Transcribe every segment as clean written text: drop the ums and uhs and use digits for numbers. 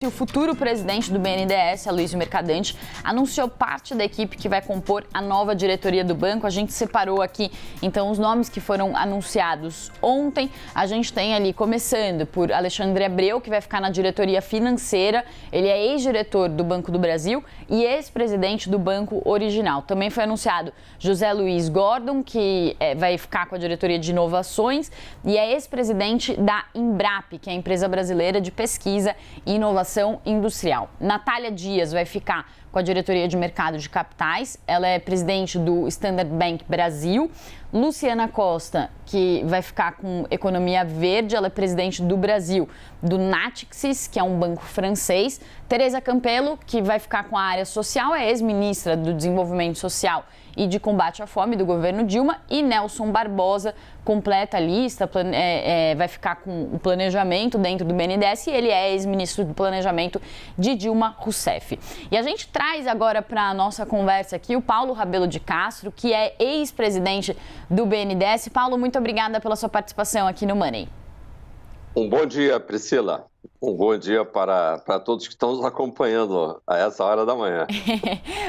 O futuro presidente do BNDES, Aloysio Mercadante, anunciou parte da equipe que vai compor a nova diretoria do banco. A gente separou aqui, então, os nomes que foram anunciados ontem. A gente tem ali, começando por Alexandre Abreu, que vai ficar na diretoria financeira. Ele é ex-diretor do Banco do Brasil e ex-presidente do Banco Original. Também foi anunciado José Luiz Gordon, que vai ficar com a diretoria de inovações e é ex-presidente da Embrap, que é a empresa brasileira de pesquisa e inovação industrial. Natália Dias vai ficar com a diretoria de mercado de capitais. Ela é presidente do Standard Bank Brasil. Luciana Costa, que vai ficar com economia verde, ela é presidente do Brasil, do Natixis, que é um banco francês. Teresa Campelo, que vai ficar com a área social, é ex-ministra do Desenvolvimento Social e de Combate à Fome do governo Dilma. E Nelson Barbosa completa a lista, vai ficar com o planejamento dentro do BNDES e ele é ex-ministro do Planejamento de Dilma Rousseff. E a gente traz agora para a nossa conversa aqui o Paulo Rabelo de Castro, que é ex-presidente do BNDES. Paulo, muito obrigada pela sua participação aqui no Money. Um bom dia, Priscila. Um bom dia para todos que estão nos acompanhando a essa hora da manhã.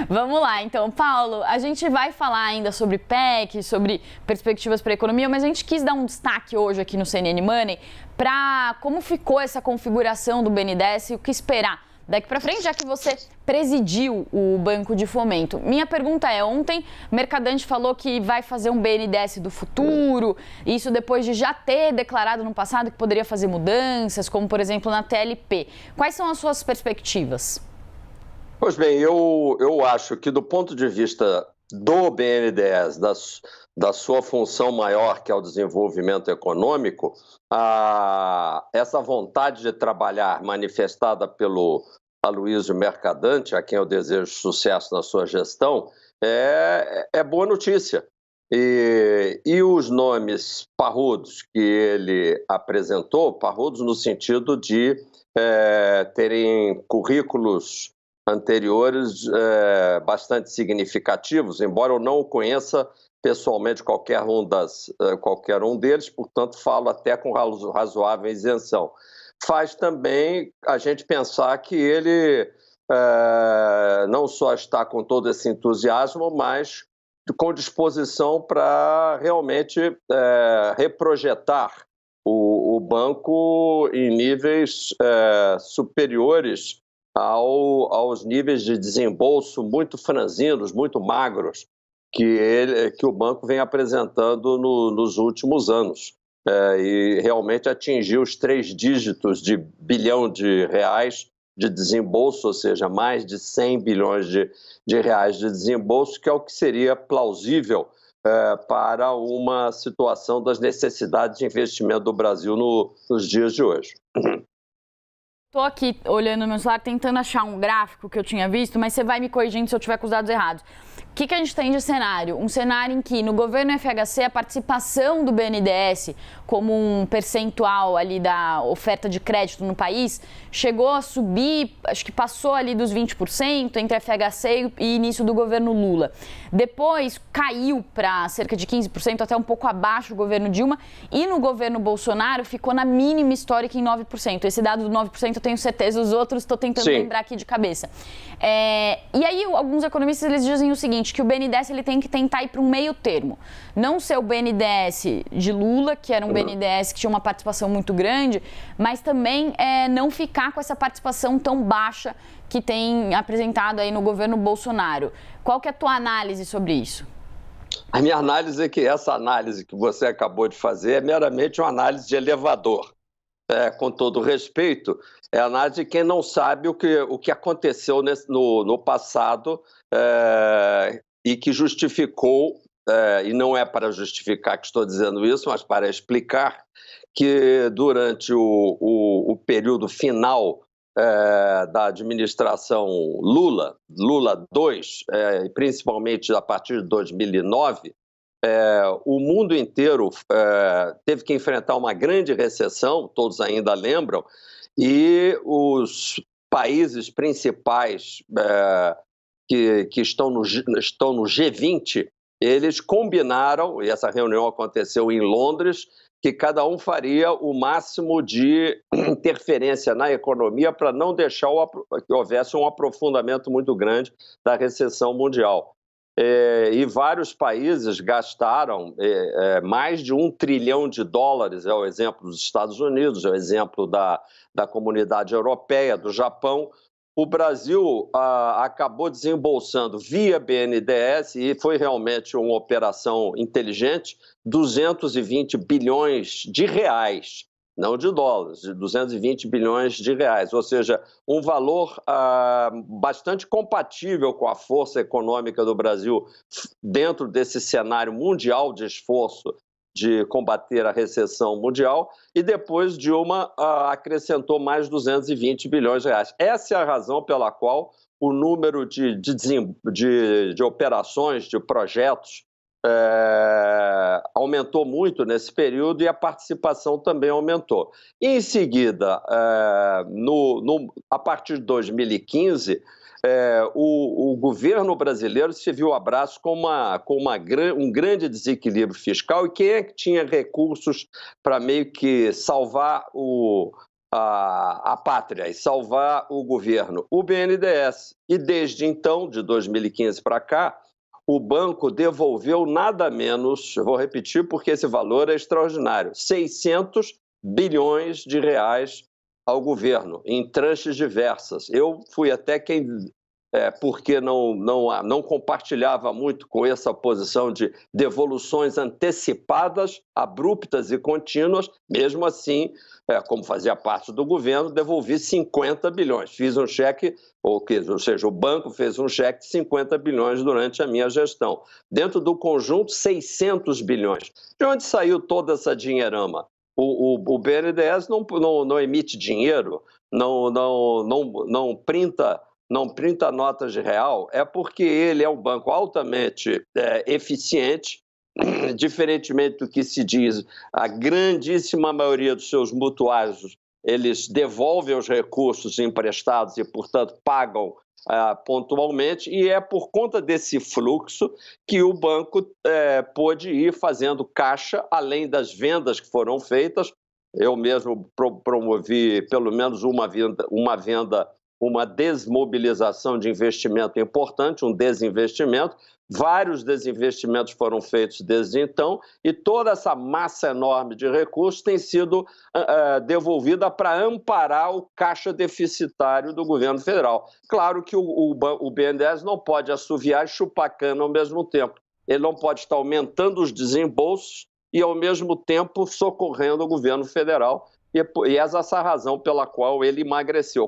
Vamos lá, então, Paulo, a gente vai falar ainda sobre PEC, sobre perspectivas para a economia, mas a gente quis dar um destaque hoje aqui no CNN Money para como ficou essa configuração do BNDES e o que esperar daqui para frente, já que você presidiu o Banco de Fomento. Minha pergunta é, ontem Mercadante falou que vai fazer um BNDES do futuro, isso depois de já ter declarado no passado que poderia fazer mudanças, como por exemplo na TLP. Quais são as suas perspectivas? Pois bem, eu acho que do ponto de vista do BNDES, da sua função maior, que é o desenvolvimento econômico, essa vontade de trabalhar manifestada pelo Aloysio Mercadante, a quem eu desejo sucesso na sua gestão, é boa notícia. E os nomes parrudos que ele apresentou, parrudos no sentido de terem currículos anteriores bastante significativos, embora eu não conheça pessoalmente qualquer um deles, portanto falo até com razoável isenção. Faz também a gente pensar que ele não só está com todo esse entusiasmo, mas com disposição para realmente reprojetar o banco em níveis superiores aos níveis de desembolso muito franzinos, muito magros, que o banco vem apresentando nos últimos anos. E realmente atingiu os 3 dígitos de bilhão de reais de desembolso, ou seja, mais de 100 bilhões de reais de desembolso, que é o que seria plausível para uma situação das necessidades de investimento do Brasil nos dias de hoje. Estou aqui olhando no meu celular, tentando achar um gráfico que eu tinha visto, mas você vai me corrigindo se eu tiver com os dados errados. O que a gente tem de cenário? Um cenário em que no governo FHC a participação do BNDES como um percentual ali da oferta de crédito no país chegou a subir, acho que passou ali dos 20% entre FHC e início do governo Lula. Depois caiu para cerca de 15%, até um pouco abaixo do governo Dilma, e no governo Bolsonaro ficou na mínima histórica em 9%. Esse dado do 9% eu tenho certeza, os outros estou tentando lembrar aqui de cabeça. E aí alguns economistas eles dizem o seguinte, que o BNDES ele tem que tentar ir para um meio termo. Não ser o BNDES de Lula, que era um BNDES que tinha uma participação muito grande, mas também não ficar com essa participação tão baixa que tem apresentado aí no governo Bolsonaro. Qual que é a tua análise sobre isso? A minha análise é que essa análise que você acabou de fazer é meramente uma análise de elevador. Com todo respeito, é a análise de quem não sabe o que aconteceu no passado e que justificou, e não é para justificar que estou dizendo isso, mas para explicar que durante o período final da administração Lula 2, principalmente a partir de 2009, o mundo inteiro teve que enfrentar uma grande recessão, todos ainda lembram, e os países principais que estão no G20, eles combinaram, e essa reunião aconteceu em Londres, que cada um faria o máximo de interferência na economia para não deixar que houvesse um aprofundamento muito grande da recessão mundial. E vários países gastaram mais de $1 trilhão, é o exemplo dos Estados Unidos, é o exemplo da Comunidade Europeia, do Japão. O Brasil acabou desembolsando via BNDES, e foi realmente uma operação inteligente, 220 bilhões de reais, não de dólares, de 220 bilhões de reais, ou seja, um valor bastante compatível com a força econômica do Brasil dentro desse cenário mundial de esforço de combater a recessão mundial, e depois Dilma acrescentou mais 220 bilhões de reais. Essa é a razão pela qual o número de operações, de projetos, aumentou muito nesse período, e a participação também aumentou. Em seguida, a partir de 2015, o governo brasileiro se viu a braços com um grande desequilíbrio fiscal, e quem é que tinha recursos para meio que salvar a pátria e salvar o governo? O BNDES. E desde então, de 2015 para cá, o banco devolveu nada menos, eu vou repetir porque esse valor é extraordinário, 600 bilhões de reais ao governo, em tranches diversas. Eu fui até quem, porque não compartilhava muito com essa posição de devoluções antecipadas, abruptas e contínuas, mesmo assim, como fazia parte do governo, devolvi 50 bilhões. Fiz um cheque, ou seja, o banco fez um cheque de 50 bilhões durante a minha gestão. Dentro do conjunto, 600 bilhões. De onde saiu toda essa dinheirama? O BNDES não emite dinheiro, não printa notas de real, é porque ele é um banco altamente eficiente, diferentemente do que se diz, a grandíssima maioria dos seus mutuários, eles devolvem os recursos emprestados e, portanto, pagam pontualmente, e é por conta desse fluxo que o banco pôde ir fazendo caixa, além das vendas que foram feitas. Eu mesmo promovi pelo menos uma desmobilização de investimento importante, um desinvestimento. Vários desinvestimentos foram feitos desde então, e toda essa massa enorme de recursos tem sido devolvida para amparar o caixa deficitário do governo federal. Claro que o BNDES não pode assoviar e chupar cana ao mesmo tempo. Ele não pode estar aumentando os desembolsos e, ao mesmo tempo, socorrendo o governo federal. E essa é a razão pela qual ele emagreceu.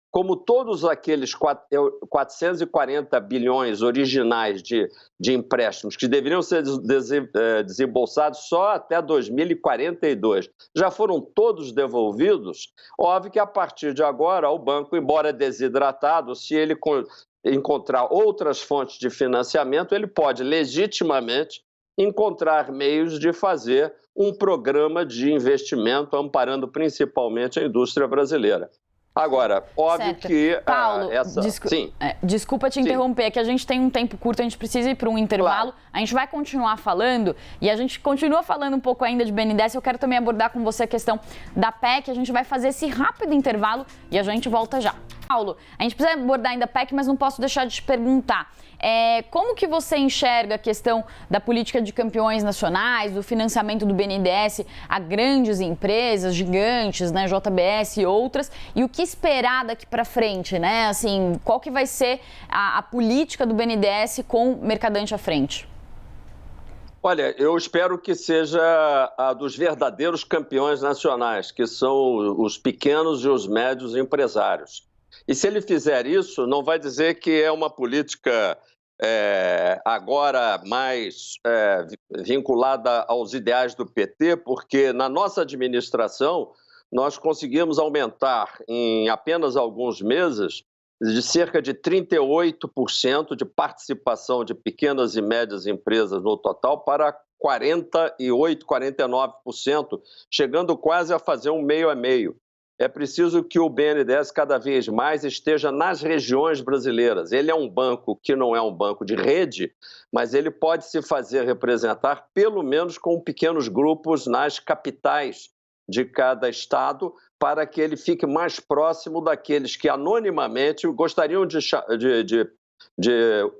Como todos aqueles 440 bilhões originais de empréstimos que deveriam ser desembolsados só até 2042, já foram todos devolvidos, óbvio que a partir de agora o banco, embora desidratado, se ele encontrar outras fontes de financiamento, ele pode legitimamente encontrar meios de fazer um programa de investimento amparando principalmente a indústria brasileira. Agora, óbvio certo. que Paulo, Sim. Desculpa te interromper, é que a gente tem um tempo curto, a gente precisa ir para um intervalo. Claro. A gente vai continuar falando, e a gente continua falando um pouco ainda de BNDES. Eu quero também abordar com você a questão da PEC. A gente vai fazer esse rápido intervalo e a gente volta já. Paulo, a gente precisa abordar ainda a PEC, mas não posso deixar de te perguntar. Como que você enxerga a questão da política de campeões nacionais, do financiamento do BNDES a grandes empresas, gigantes, né, JBS e outras, e o que esperar daqui para frente, né? Assim, qual que vai ser a política do BNDES com o Mercadante à frente? Olha, eu espero que seja a dos verdadeiros campeões nacionais, que são os pequenos e os médios empresários. E se ele fizer isso, não vai dizer que é uma política agora mais vinculada aos ideais do PT, porque na nossa administração nós conseguimos aumentar em apenas alguns meses de cerca de 38% de participação de pequenas e médias empresas no total para 48%, 49%, chegando quase a fazer um meio a meio. é preciso que o BNDES cada vez mais esteja nas regiões brasileiras. Ele é um banco que não é um banco de rede, mas ele pode se fazer representar pelo menos com pequenos grupos nas capitais de cada estado, para que ele fique mais próximo daqueles que anonimamente gostariam de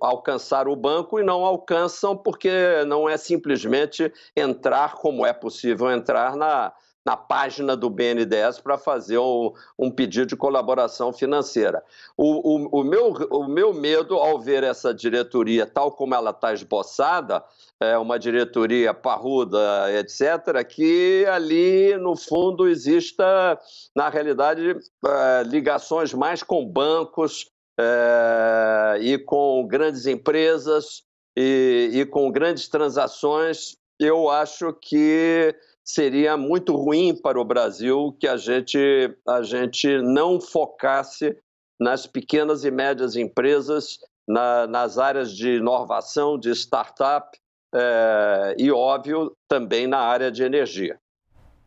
alcançar o banco e não alcançam, porque não é simplesmente entrar, como é possível entrar na página do BNDES para fazer um pedido de colaboração financeira. O meu medo ao ver essa diretoria tal como ela está esboçada, uma diretoria parruda, etc., que ali, no fundo, exista, na realidade, ligações mais com bancos e com grandes empresas e com grandes transações. Eu acho que seria muito ruim para o Brasil que a gente não focasse nas pequenas e médias empresas, nas áreas de inovação, de startup e, óbvio, também na área de energia.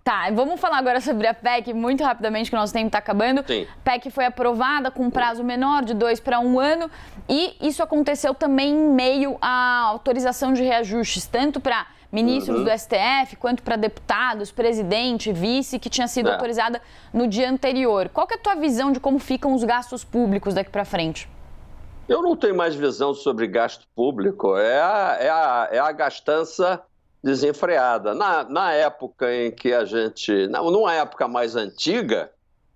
Tá, vamos falar agora sobre a PEC, muito rapidamente, que o nosso tempo está acabando. Sim. A PEC foi aprovada com um prazo menor, de 2 para 1 ano, e isso aconteceu também em meio à autorização de reajustes, tanto para ministros do STF, quanto para deputados, presidente, vice, que tinha sido autorizada no dia anterior. Qual que é a tua visão de como ficam os gastos públicos daqui para frente? Eu não tenho mais visão sobre gasto público, é a gastança desenfreada. Na época em que numa época mais antiga,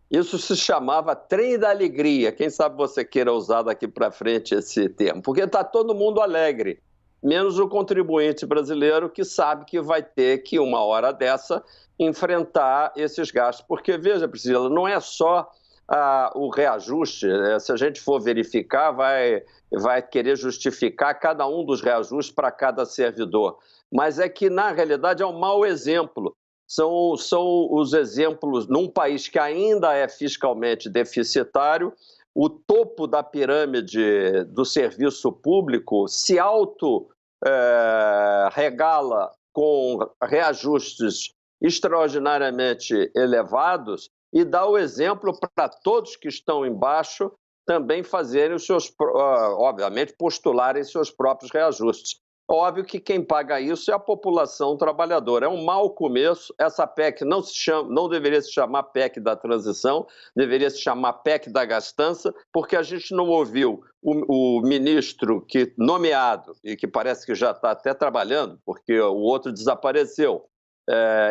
isso se chamava trem da alegria. Quem sabe você queira usar daqui para frente esse termo, porque está todo mundo alegre, menos o contribuinte brasileiro, que sabe que vai ter que, uma hora dessa, enfrentar esses gastos. Porque, veja, Priscila, não é só o reajuste. Se a gente for verificar, vai querer justificar cada um dos reajustes para cada servidor. Mas é que, na realidade, é um mau exemplo. São os exemplos, num país que ainda é fiscalmente deficitário, o topo da pirâmide do serviço público se regala com reajustes extraordinariamente elevados e dá o exemplo para todos que estão embaixo também fazerem os seus, obviamente, postularem seus próprios reajustes. Óbvio que quem paga isso é a população trabalhadora. É um mau começo. Essa PEC não deveria se chamar PEC da transição, deveria se chamar PEC da gastança, porque a gente não ouviu o ministro nomeado, e que parece que já está até trabalhando, porque o outro desapareceu.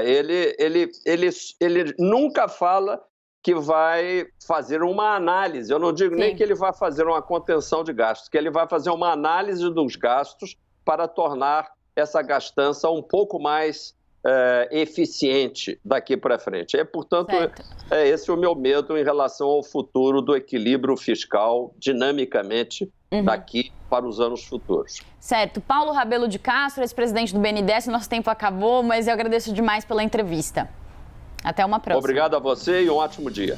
Ele nunca fala que vai fazer uma análise. Eu não digo nem que ele vai fazer uma contenção de gastos, que ele vai fazer uma análise dos gastos para tornar essa gastança um pouco mais eficiente daqui para frente. Portanto, esse o meu medo em relação ao futuro do equilíbrio fiscal dinamicamente daqui para os anos futuros. Certo. Paulo Rabelo de Castro, ex-presidente do BNDES, nosso tempo acabou, mas eu agradeço demais pela entrevista. Até uma próxima. Obrigado a você e um ótimo dia.